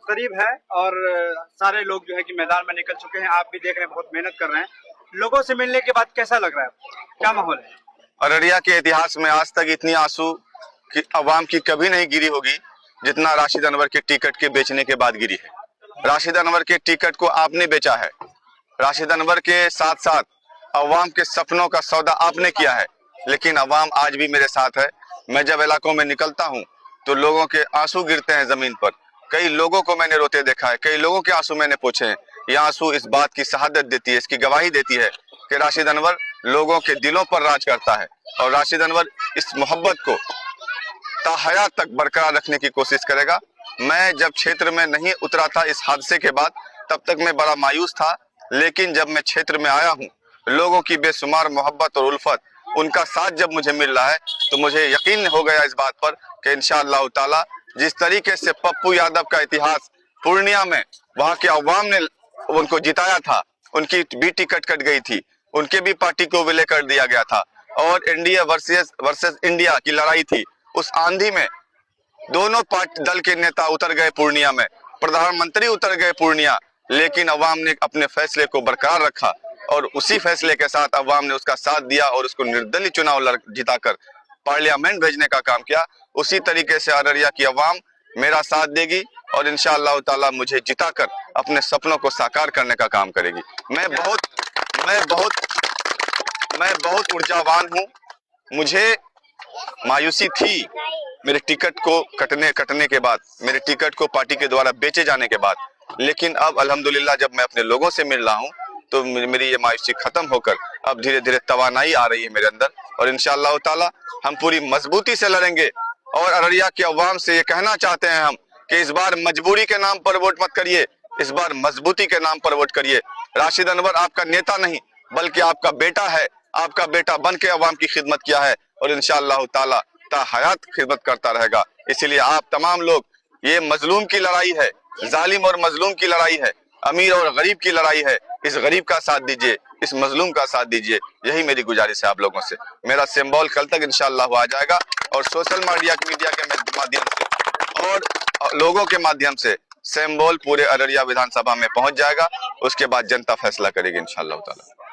करीब है और सारे लोग जो है कि मैदान में निकल चुके हैं। आप भी देख रहे हैं, बहुत मेहनत कर रहे हैं। लोगों से मिलने के बाद कैसा लग रहा है, क्या माहौल है? अररिया के इतिहास में आज तक इतनी आंसू की आवाम की कभी नहीं गिरी होगी जितना राशिद अनवर के टिकट के बेचने के बाद गिरी है। राशिद अनवर के टिकट को आपने बेचा है। राशिद अनवर के साथ साथ अवाम के सपनों का सौदा आपने किया है, लेकिन अवाम आज भी मेरे साथ है। मैं जब इलाकों में निकलता हूं तो लोगों के आंसू गिरते हैं जमीन पर। कई लोगों को मैंने रोते देखा है, कई लोगों के आंसू मैंने पूछे हैं। ये आंसू इस बात की शहादत देती है, इसकी गवाही देती है कि राशिद अनवर लोगों के दिलों पर राज करता है और राशिद अनवर इस मोहब्बत को ताहयात तक बरकरार रखने की कोशिश करेगा। मैं जब क्षेत्र में नहीं उतरा था इस हादसे के बाद, तब तक मैं बड़ा मायूस था, लेकिन जब मैं क्षेत्र में आया हूं, लोगों की बेशुमार मोहब्बत और उल्फत, उनका साथ जब मुझे मिल रहा है तो मुझे यकीन हो गया इस बात पर कि इंशाअल्लाह ताला जिस तरीके से पप्पू यादव का इतिहास पूर्णिया में वहां के अवाम ने उनको जिताया था, उनकी भी टिकट कट गई थी, उनके भी पार्टी को विलय कर दिया गया था और इंडिया वर्सेस इंडिया की लड़ाई थी। उस आंधी में दोनों पार्टी दल के नेता उतर गए पूर्णिया में, प्रधानमंत्री उतर गए पूर्णिया, लेकिन अवाम ने अपने फैसले को बरकरार रखा और उसी फैसले के साथ अवाम ने उसका साथ दिया और उसको निर्दलीय चुनाव जिताकर पार्लियामेंट भेजने का काम किया। उसी तरीके से अररिया की अवाम मेरा साथ देगी और इंशाअल्लाह ताला मुझे जिताकर अपने सपनों को साकार करने का काम करेगी। मैं बहुत ऊर्जावान हूँ। मुझे मायूसी थी मेरे टिकट को कटने के बाद, मेरे टिकट को पार्टी के द्वारा बेचे जाने के बाद, लेकिन अब अल्हम्दुलिल्लाह जब मैं अपने लोगों से मिल रहा हूं तो मेरी ये मायूसी खत्म होकर अब धीरे धीरे तवानाई आ रही है मेरे अंदर और इंशाअल्लाह ताला हम पूरी मजबूती से लड़ेंगे। और अररिया के अवाम से ये कहना चाहते हैं हम कि इस बार मजबूरी के नाम पर वोट मत करिए, इस बार मजबूती के नाम पर वोट करिए। राशिद अनवर आपका नेता नहीं बल्कि आपका बेटा है, आपका बेटा बन के अवाम की खिदमत किया है और इंशाअल्लाह ताला हयात खिदमत करता रहेगा। इसीलिए आप तमाम लोग, ये मजलूम की लड़ाई है, जालिम और मजलूम की लड़ाई है, अमीर और गरीब की लड़ाई है। इस गरीब का साथ दीजिए, इस मजलूम का साथ दीजिए, यही मेरी गुजारिश है आप लोगों से। मेरा सिंबल कल तक इंशाअल्लाह आ जाएगा और सोशल मीडिया के माध्यम से और लोगों के माध्यम से सिंबल पूरे अररिया विधानसभा में पहुंच जाएगा। उसके बाद जनता फैसला करेगी इंशाअल्लाह ताला।